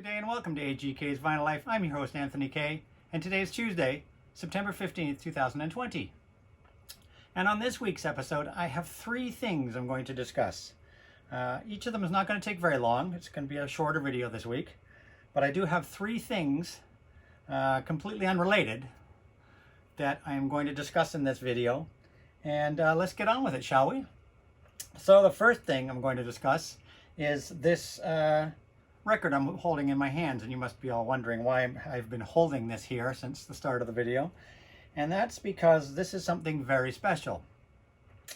Good day and welcome to AGK's Vinyl Life. I'm your host, Anthony K. And today is Tuesday, September 15th, 2020. And on this week's episode, I have three things I'm going to discuss. Each of them is not going to take very long. It's going to be a shorter video this week. But I do have three things completely unrelated that I am going to discuss in this video. And let's get on with it, shall we? So the first thing I'm going to discuss is this record I'm holding in my hands, and you must be all wondering why I've been holding this here since the start of the video. And that's because this is something very special.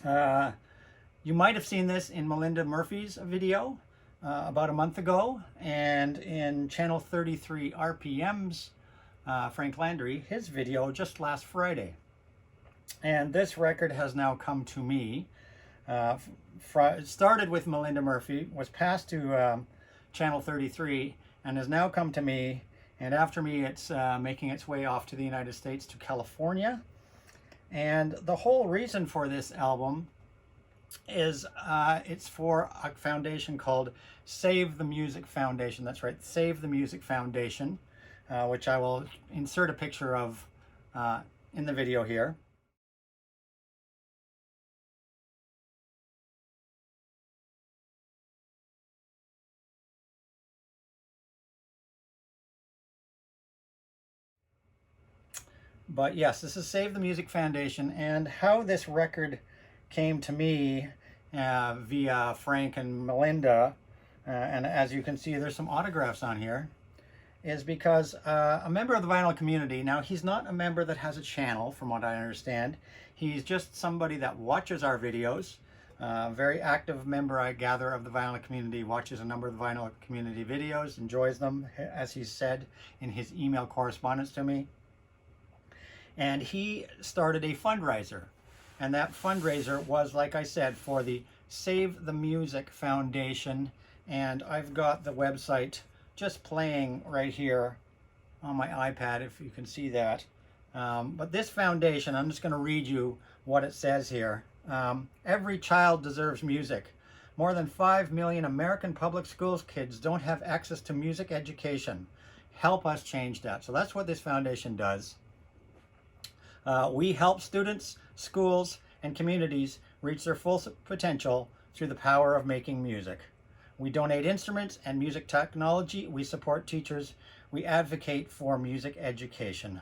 You might have seen this in Melinda Murphy's video about a month ago, and in Channel 33 RPM's Frank Landry, his video just last Friday. And this record has now come to me. It started with Melinda Murphy, was passed to Channel 33, and has now come to me, and after me it's making its way off to the United States, to California. And the whole reason for this album is it's for a foundation called Save the Music Foundation. That's right, Save the Music Foundation, which I will insert a picture of in the video here. But yes, this is Save the Music Foundation, and how this record came to me via Frank and Melinda, and as you can see there's some autographs on here, is because a member of the vinyl community, now he's not a member that has a channel from what I understand, he's just somebody that watches our videos, very active member I gather of the vinyl community, watches a number of the vinyl community videos, enjoys them as he said in his email correspondence to me. And he started a fundraiser, and that fundraiser was, like I said, for the Save the Music Foundation. And I've got the website just playing right here on my iPad, if you can see that. But this foundation, I'm just going to read you what it says here. Every child deserves music. More than 5 million American public schools kids don't have access to music education. Help us change that. So that's what this foundation does. We help students, schools, and communities reach their full potential through the power of making music. We donate instruments and music technology. We support teachers. We advocate for music education.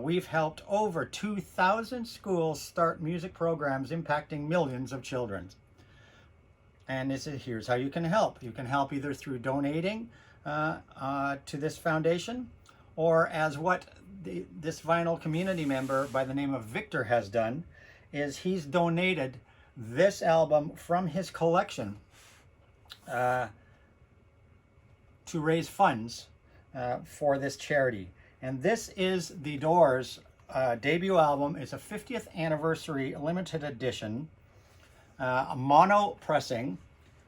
We've helped over 2,000 schools start music programs impacting millions of children. And here's how you can help. You can help either through donating to this foundation, or as what this vinyl community member by the name of Victor has done, is he's donated this album from his collection to raise funds for this charity. And this is the Doors debut album. It's a 50th anniversary limited edition, a mono pressing,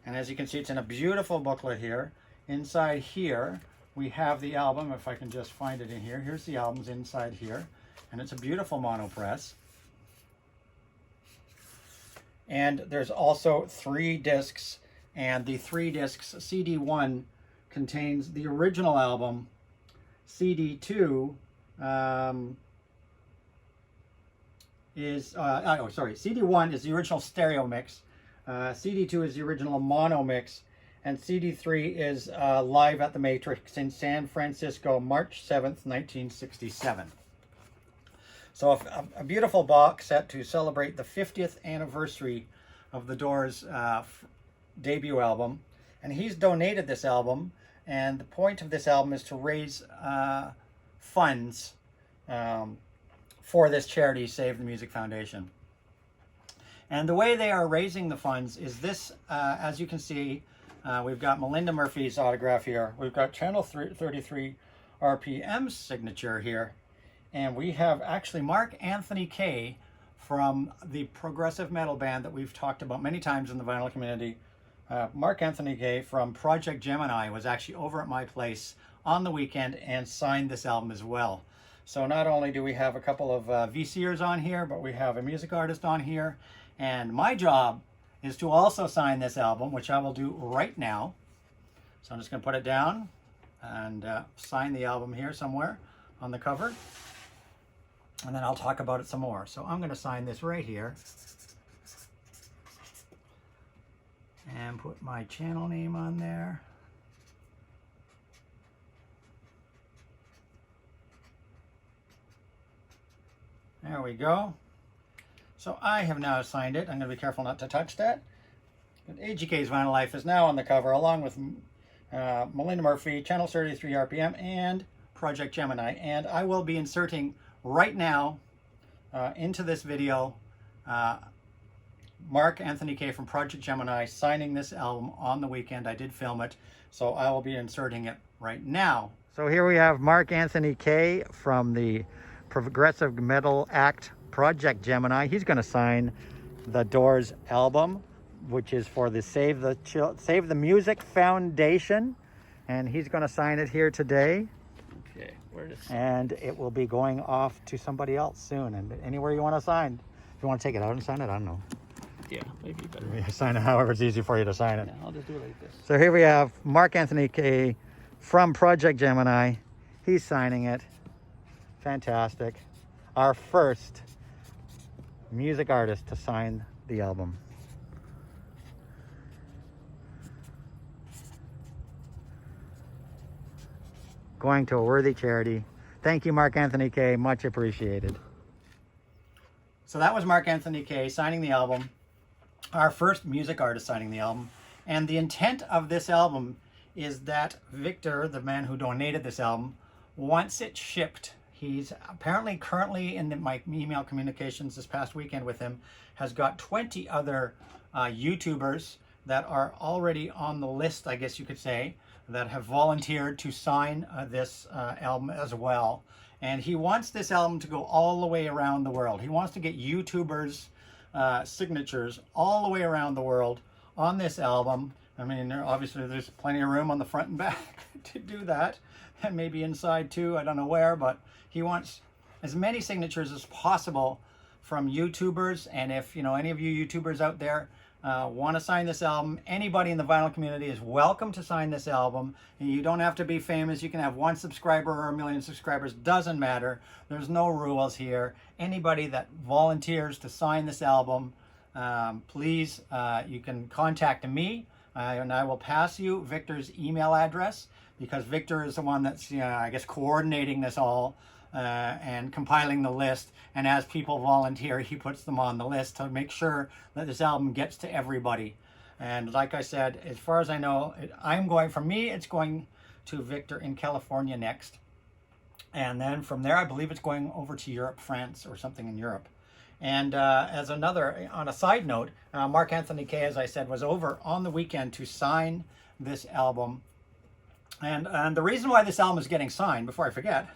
and as you can see it's in a beautiful booklet here. Inside here we have the album, if I can just find it in here. Here's the album's inside here, and it's a beautiful mono press. And there's also 3 discs, and the 3 discs, CD1 contains the original album, CD2 CD1 is the original stereo mix, CD2 is the original mono mix, and CD3 is Live at the Matrix in San Francisco, March 7th, 1967. So a beautiful box set to celebrate the 50th anniversary of the Doors' debut album. And he's donated this album, and the point of this album is to raise funds for this charity, Save the Music Foundation. And the way they are raising the funds is this, as you can see, we've got Melinda Murphy's autograph here. We've got Channel 33 RPM's signature here. And we have actually Mark Anthony K from the progressive metal band that we've talked about many times in the vinyl community. Mark Anthony K from Project Gemini was actually over at my place on the weekend and signed this album as well. So not only do we have a couple of VCers on here, but we have a music artist on here. And my job is to also sign this album, which I will do right now. So I'm just going to put it down and sign the album here somewhere on the cover. And then I'll talk about it some more. So I'm going to sign this right here. And put my channel name on there. There we go. So I have now signed it. I'm going to be careful not to touch that. But AGK's Vinyl Life is now on the cover, along with Melinda Murphy, Channel 33 RPM, and Project Gemini. And I will be inserting right now into this video Mark Anthony K from Project Gemini signing this album on the weekend. I did film it, so I will be inserting it right now. So here we have Mark Anthony K from the progressive metal act Project Gemini. He's going to sign the Doors album, which is for the Save the Music Foundation, and he's going to sign it here today. Okay, and it will be going off to somebody else soon, and anywhere you want to sign. If you want to take it out and sign it, I don't know. Yeah, maybe better. You sign it however it's easy for you to sign it. Yeah, I'll just do it like this. So here we have Mark Anthony K from Project Gemini. He's signing it. Fantastic. Our first music artist to sign the album. Going to a worthy charity. Thank you, Mark Anthony K. Much appreciated. So that was Mark Anthony K signing the album. Our first music artist signing the album. And the intent of this album is that Victor, the man who donated this album, wants it shipped. He's apparently currently in my email communications this past weekend with him, has got 20 other YouTubers that are already on the list, I guess you could say, that have volunteered to sign this album as well. And he wants this album to go all the way around the world. He wants to get YouTubers' signatures all the way around the world on this album. I mean, obviously there's plenty of room on the front and back to do that, and maybe inside too, I don't know where, but he wants as many signatures as possible from YouTubers. And if any of you YouTubers out there want to sign this album, anybody in the vinyl community is welcome to sign this album. And you don't have to be famous. You can have 1 subscriber or 1 million subscribers, doesn't matter. There's no rules here. Anybody that volunteers to sign this album, please, you can contact me, and I will pass you Victor's email address, because Victor is the one that's, I guess, coordinating this all and compiling the list. And as people volunteer, he puts them on the list to make sure that this album gets to everybody. And like I said, as far as I know, it's going to Victor in California next. And then from there, I believe it's going over to Europe, France, or something in Europe. And on a side note, Mark Anthony K, as I said, was over on the weekend to sign this album. And the reason why this album is getting signed, before I forget,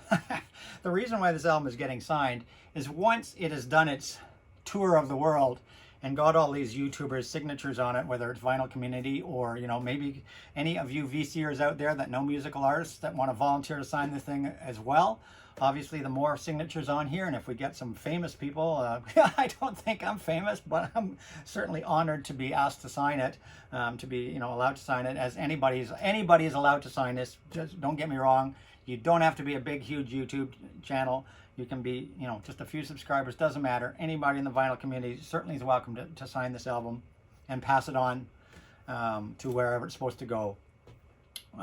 the reason why this album is getting signed is once it has done its tour of the world and got all these YouTubers' signatures on it, whether it's Vinyl Community or, maybe any of you VCers out there that know musical artists that want to volunteer to sign this thing as well. Obviously, the more signatures on here, and if we get some famous people, I don't think I'm famous, but I'm certainly honored to be asked to sign it, to be, allowed to sign it, as anybody is allowed to sign this. Just don't get me wrong. You don't have to be a big, huge YouTube channel. You can be, just a few subscribers, doesn't matter. Anybody in the vinyl community certainly is welcome to sign this album and pass it on to wherever it's supposed to go.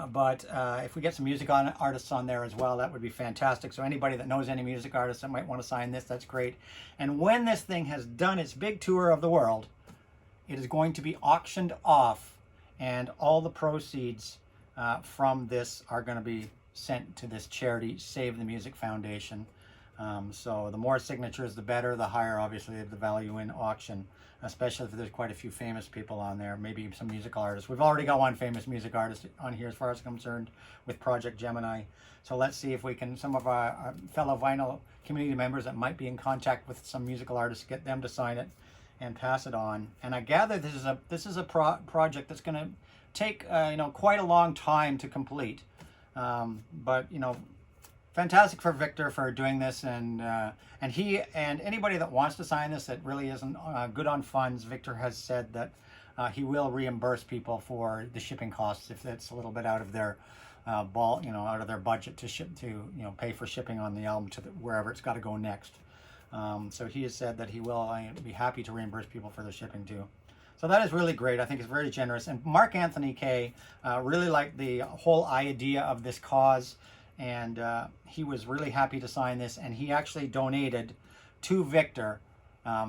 But if we get some music artists on there as well, that would be fantastic. So anybody that knows any music artists that might want to sign this, that's great. And when this thing has done its big tour of the world, it is going to be auctioned off, and all the proceeds from this are going to be sent to this charity, Save the Music Foundation. So the more signatures, the better, the higher, obviously, the value in auction, especially if there's quite a few famous people on there, maybe some musical artists. We've already got one famous music artist on here as far as I'm concerned with Project Gemini. So let's see if we can, some of our fellow vinyl community members that might be in contact with some musical artists, get them to sign it and pass it on. And I gather this is a project that's going to take quite a long time to complete. But fantastic for Victor for doing this, and he and anybody that wants to sign this that really isn't good on funds, Victor has said that he will reimburse people for the shipping costs if it's a little bit out of their ball, out of their budget to ship to, pay for shipping on the album to wherever it's got to go next. So he has said that he will be happy to reimburse people for their shipping too. So that is really great. I think it's very generous. And Mark Anthony K really liked the whole idea of this cause, and he was really happy to sign this. And he actually donated to Victor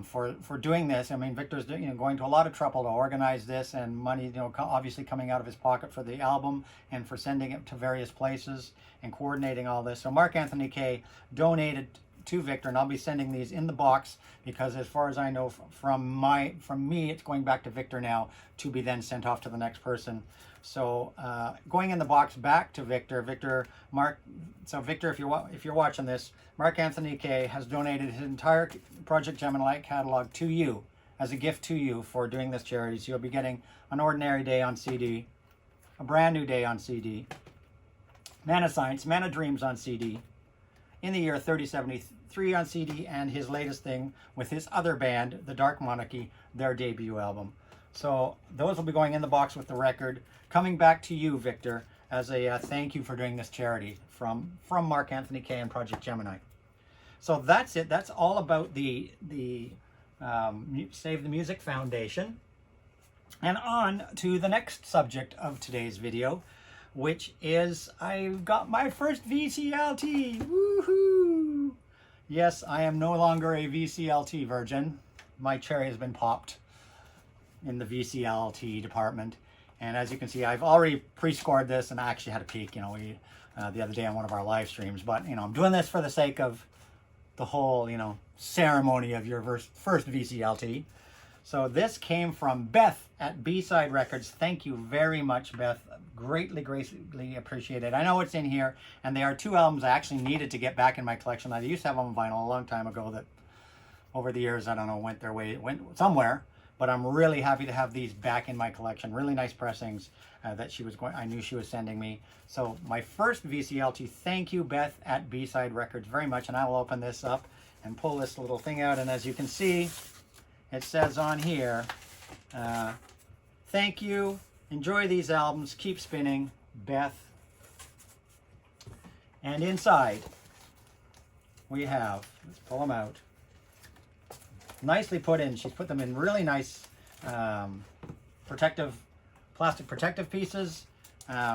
for doing this. I mean, Victor's going to a lot of trouble to organize this, and money obviously coming out of his pocket for the album and for sending it to various places and coordinating all this. So Mark Anthony K donated to Victor, and I'll be sending these in the box because, as far as I know, from me, it's going back to Victor now to be then sent off to the next person. So going in the box back to Victor, Mark. So Victor, if you're watching this, Mark Anthony K has donated his entire Project Gemini catalog to you as a gift to you for doing this charity. So you'll be getting An Ordinary Day on CD, A Brand New Day on CD, Man of Science, Man of Dreams on CD, In the Year 3073 on CD, and his latest thing with his other band, The Dark Monarchy, their debut album. So those will be going in the box with the record, coming back to you, Victor, as a thank you for doing this charity from Mark Anthony K and Project Gemini. So that's it. That's all about the Save the Music Foundation. And on to the next subject of today's video, which is I've got my first VCLT. Woohoo! Yes, I am no longer a VCLT virgin. My cherry has been popped in the VCLT department. And as you can see, I've already pre-scored this, and I actually had a peek, the other day on one of our live streams. But, I'm doing this for the sake of the whole, ceremony of your first VCLT. So this came from Beth at B-Side Records. Thank you very much, Beth. Greatly appreciated. I know it's in here, and they are two albums I actually needed to get back in my collection. I used to have them on vinyl a long time ago that over the years, I don't know, went somewhere. But I'm really happy to have these back in my collection. Really nice pressings that I knew she was sending me. So my first VCLT, thank you, Beth at B-Side Records, very much. And I will open this up and pull this little thing out. And as you can see, it says on here, thank you, enjoy these albums, keep spinning, Beth. And inside, we have, let's pull them out. Nicely put in. She's put them in really nice plastic protective pieces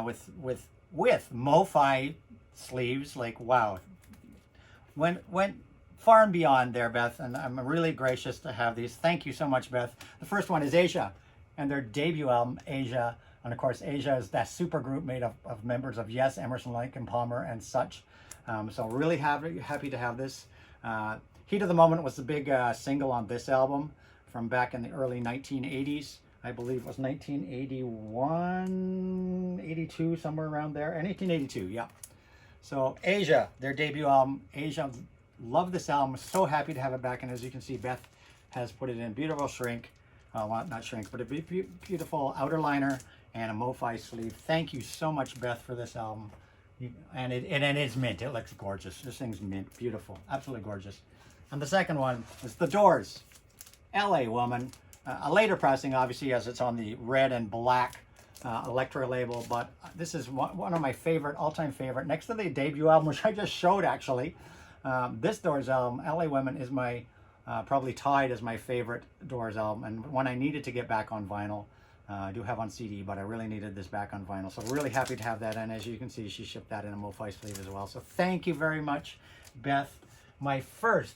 with MoFi sleeves. Like, wow, went far and beyond there, Beth, and I'm really gracious to have these. Thank you so much, Beth. The first one is Asia and their debut album, Asia. And of course, Asia is that super group made of members of Yes, Emerson, Lake and Palmer and such. So really happy to have this. Heat of the Moment was the big single on this album from back in the early 1980s. I believe it was 1981, 82, somewhere around there. 1982, yeah. So Asia, their debut album, Asia. Love this album. So happy to have it back. And as you can see, Beth has put it in beautiful shrink. Well, not shrink, but a beautiful outer liner and a MoFi sleeve. Thank you so much, Beth, for this album. And it is mint. It looks gorgeous. This thing's mint. Beautiful. Absolutely gorgeous. And the second one is The Doors, LA Woman. A later pressing, obviously, as it's on the red and black Electra label. But this is one of my favorite, all-time favorite. Next to the debut album, which I just showed, actually. This Doors album, LA Women, is my probably tied as my favorite Doors album. And one I needed to get back on vinyl. I do have on CD, but I really needed this back on vinyl. So really happy to have that. And as you can see, she shipped that in a MoFi sleeve as well. So thank you very much, Beth. My first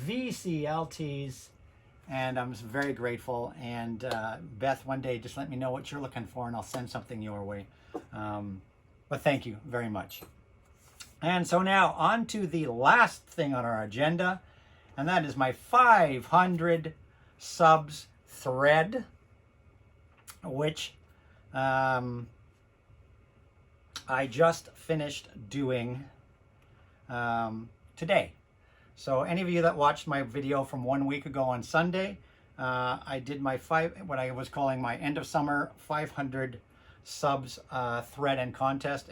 VCLTs, and I'm very grateful. And Beth, one day just let me know what you're looking for, and I'll send something your way. But thank you very much. And so now on to the last thing on our agenda, and that is my 500 subs thread, which I just finished doing today. So any of you that watched my video from 1 week ago on Sunday, I did my what I was calling my end of summer 500 subs thread and contest,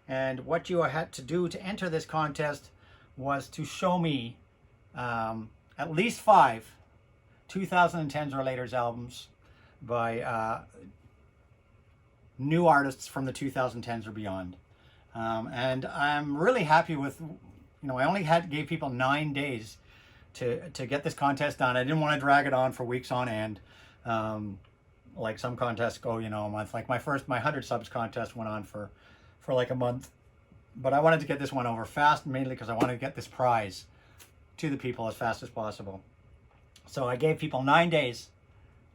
and what you had to do to enter this contest was to show me at least 5 2010s or later's albums by new artists from the 2010s or beyond. And I'm really happy with, I only gave people 9 days to get this contest done. I didn't want to drag it on for weeks on end. Like some contests go, a month. Like my 100 subs contest went on for like a month. But I wanted to get this one over fast, mainly because I wanted to get this prize to the people as fast as possible. So I gave people 9 days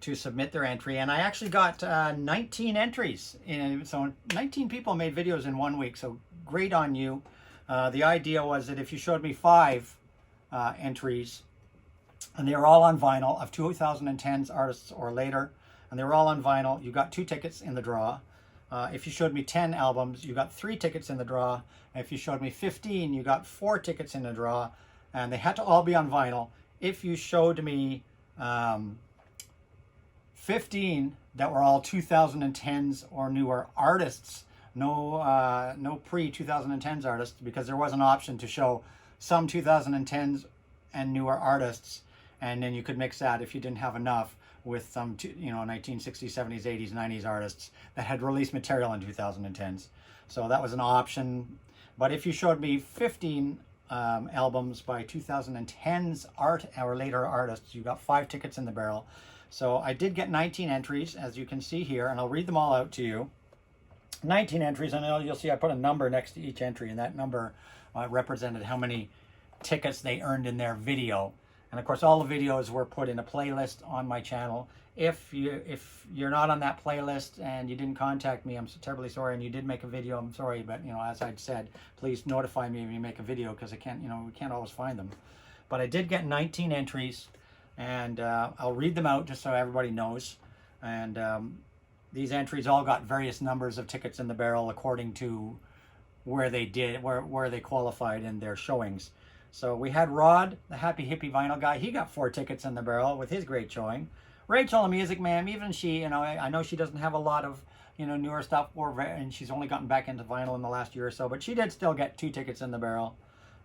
to submit their entry, and I actually got 19 entries. So 19 people made videos in 1 week, so great on you. The idea was that if you showed me 5 entries, and they were all on vinyl of 2010's artists or later, and they were all on vinyl, you got 2 tickets in the draw. If you showed me 10 albums, you got 3 tickets in the draw. And if you showed me 15, you got 4 tickets in the draw, and they had to all be on vinyl. If you showed me 15 that were all 2010s or newer artists, no pre-2010s artists, because there was an option to show some 2010s and newer artists, and then you could mix that if you didn't have enough with some 1960s, 70s, 80s, 90s artists that had released material in 2010s. So that was an option. But if you showed me 15 albums by 2010's art or later artists, you got 5 tickets in the barrel. So I did get 19 entries, as you can see here, and I'll read them all out to you. 19 entries, and you'll see I put a number next to each entry, and that number represented how many tickets they earned in their video. And of course, all the videos were put in a playlist on my channel. If you're not on that playlist and you didn't contact me, I'm terribly sorry. And you did make a video, I'm sorry. But as I'd said, please notify me if you make a video, because I can't, we can't always find them. But I did get 19 entries, and I'll read them out just so everybody knows. And these entries all got various numbers of tickets in the barrel according to where they qualified in their showings. So we had Rod, the Happy Hippie Vinyl guy. He got 4 tickets in the barrel with his great showing. Rachel, the Music Man, even she, I know she doesn't have a lot of, newer stuff, and she's only gotten back into vinyl in the last year or so, but she did still get 2 tickets in the barrel.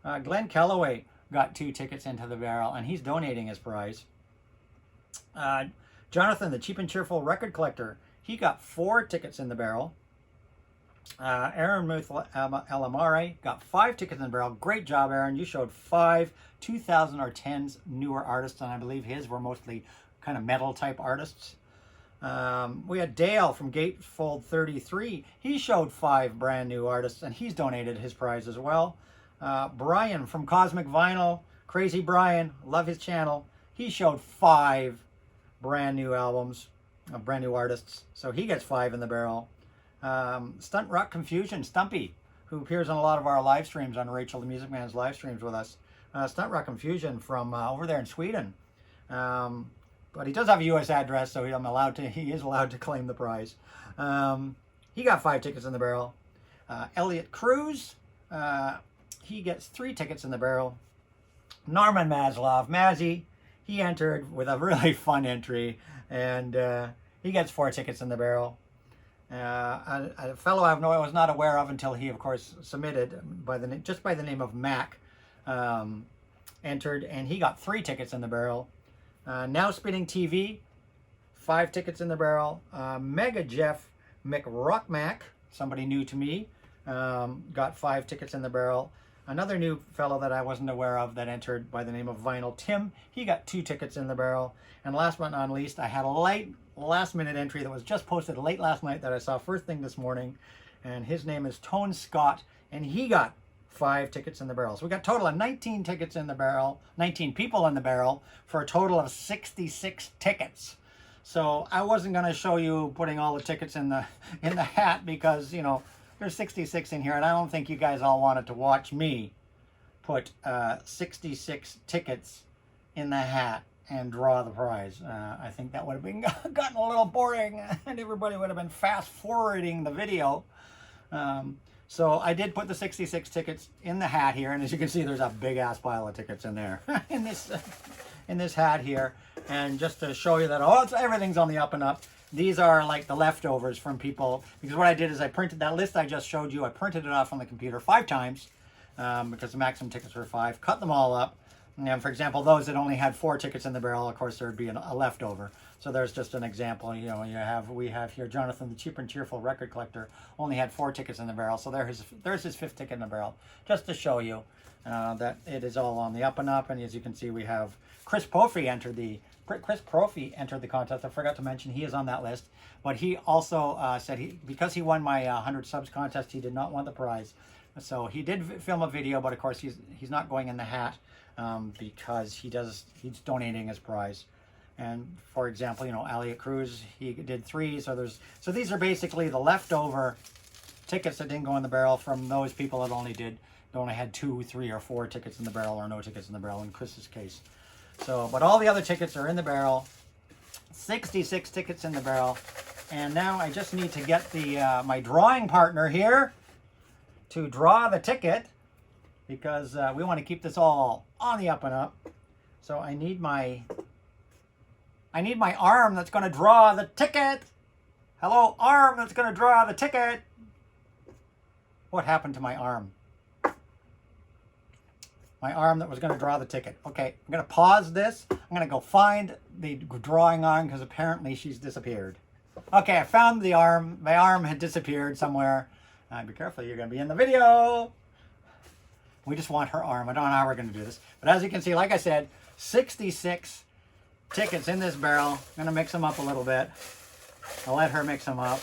Glenn Kellaway got 2 tickets into the barrel, and he's donating his prize. Jonathan, the Cheap and Cheerful Record Collector, he got 4 tickets in the barrel. Aaron Muth Elamare got 5 tickets in the barrel. Great job, Aaron. You showed 5 2010s newer artists, and I believe his were mostly kind of metal type artists. We had Dale from Gatefold 33. He showed 5 brand new artists, and he's donated his prize as well. Brian from Cosmic Vinyl, Crazy Brian, love his channel. He showed 5 brand new albums, brand new artists, so he gets 5 in the barrel. Stunt Rock Confusion, Stumpy, who appears on a lot of our live streams on Rachel the Music Man's live streams with us. Stunt Rock Confusion from over there in Sweden. But he does have a U.S. address, so he is allowed to claim the prize. He got 5 tickets in the barrel. Elliot Cruz, he gets 3 tickets in the barrel. Norman Maslov, Mazzy, he entered with a really fun entry, and he gets 4 tickets in the barrel. A fellow I was not aware of until he, of course, submitted by the name of Mac, entered, and he got 3 tickets in the barrel. Now Spinning TV, 5 tickets in the barrel. Mega Jeff McRockmack, somebody new to me, got 5 tickets in the barrel. Another new fellow that I wasn't aware of that entered by the name of Vinyl Tim, he got 2 tickets in the barrel. And last but not least, I had a last minute entry that was just posted late last night that I saw first thing this morning, and his name is Tone Scott, and he got 5 tickets in the barrel. So we got a total of 19 tickets in the barrel, 19 people in the barrel, for a total of 66 tickets. So I wasn't going to show you putting all the tickets in the hat, because there's 66 in here, and I don't think you guys all wanted to watch me put 66 tickets in the hat and draw the prize. I think that would have been gotten a little boring, and everybody would have been fast forwarding the video. So I did put the 66 tickets in the hat here, and as you can see, there's a big ass pile of tickets in there in this hat here. And just to show you that everything's on the up and up. These are like the leftovers from people, because what I did is I printed that list I just showed you. I printed it off on the computer 5 times because the maximum tickets were 5. Cut them all up. And for example, those that only had 4 tickets in the barrel, of course, there'd be a leftover. So there's just an example. You know, we have here Jonathan, the Cheap and Cheerful record collector, only had 4 tickets in the barrel. So there's his 5th ticket in the barrel, just to show you that it is all on the up and up. And as you can see, we have Chris Profi entered the contest. I forgot to mention he is on that list, but he also said because he won my 100 subs contest, he did not want the prize. So he did film a video, but of course he's not going in the hat because he's donating his prize. And for example, you know, Elliot Cruz, he did 3. So these are basically the leftover tickets that didn't go in the barrel from those people that only had 2, 3, or 4 tickets in the barrel, or no tickets in the barrel in Chris's case. So, but all the other tickets are in the barrel. 66 tickets in the barrel. And now I just need to get the my drawing partner here to draw the ticket, because we want to keep this all on the up and up. So I need my arm that's going to draw the ticket. Hello, arm that's going to draw the ticket. What happened to my arm? My arm that was going to draw the ticket. Okay, I'm going to pause this. I'm going to go find the drawing arm, because apparently she's disappeared. Okay, I found the arm. My arm had disappeared somewhere. Be careful, you're going to be in the video. We just want her arm. I don't know how we're going to do this. But as you can see, like I said, 66 tickets in this barrel. I'm going to mix them up a little bit. I'll let her mix them up.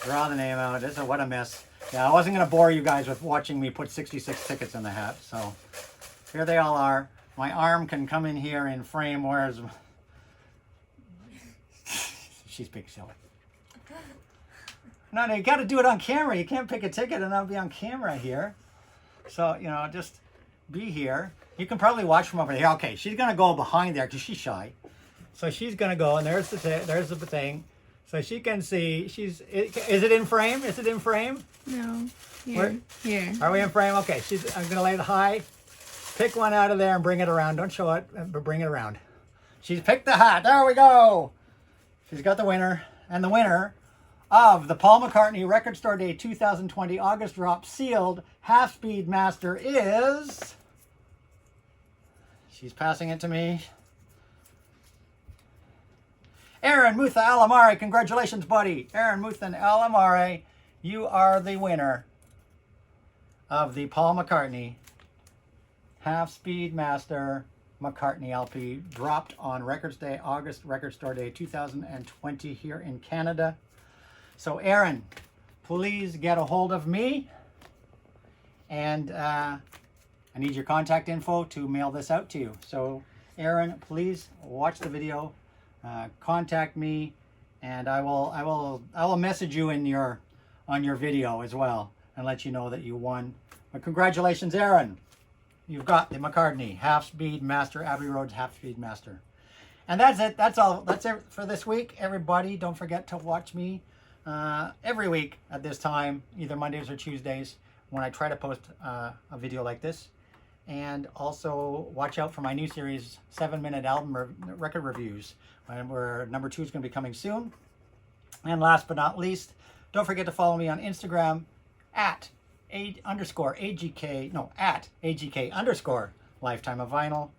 Draw the name out. What a mess. Yeah, I wasn't going to bore you guys with watching me put 66 tickets in the hat. So here they all are. My arm can come in here in frame. Where's... She's big silly. No, you got to do it on camera. You can't pick a ticket and not be on camera here. So, you know, just be here. You can probably watch from over here. Okay, she's going to go behind there because she's shy. So she's going to go, and there's the thing. So she can see. Is it in frame? Is it in frame? No. Here. Here. Are we in frame? Okay, I'm going to lay it high. Pick one out of there and bring it around. Don't show it, but bring it around. She's picked the hat. There we go. She's got the winner. And the winner of the Paul McCartney Record Store Day 2020 August Drop Sealed Half-Speed Master is... She's passing it to me. Aaron Mutha Alamare. Congratulations, buddy. Aaron Mutha Alamare, you are the winner of the Paul McCartney Half-Speed Master McCartney LP, dropped on Records Day, August Record Store Day 2020 here in Canada. So Aaron, please get a hold of me, and I need your contact info to mail this out to you. So Aaron, please watch the video, contact me, and I will message you on your video as well and let you know that you won. But congratulations, Aaron. You've got the McCartney Half-Speed Master, Abbey Road's Half-Speed Master. And that's it. That's all. That's it for this week. Everybody, don't forget to watch me every week at this time, either Mondays or Tuesdays, when I try to post a video like this. And also watch out for my new series, 7-minute album record reviews, where number 2 is going to be coming soon. And last but not least, don't forget to follow me on Instagram at AGK_Lifetime of Vinyl.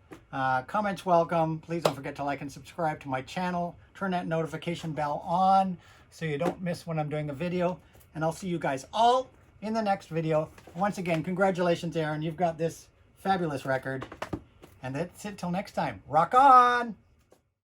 Comments welcome. Please don't forget to like and subscribe to my channel. Turn that notification bell on so you don't miss when I'm doing a video. And I'll see you guys all in the next video. Once again, congratulations, Aaron. You've got this fabulous record. And that's it till next time. Rock on!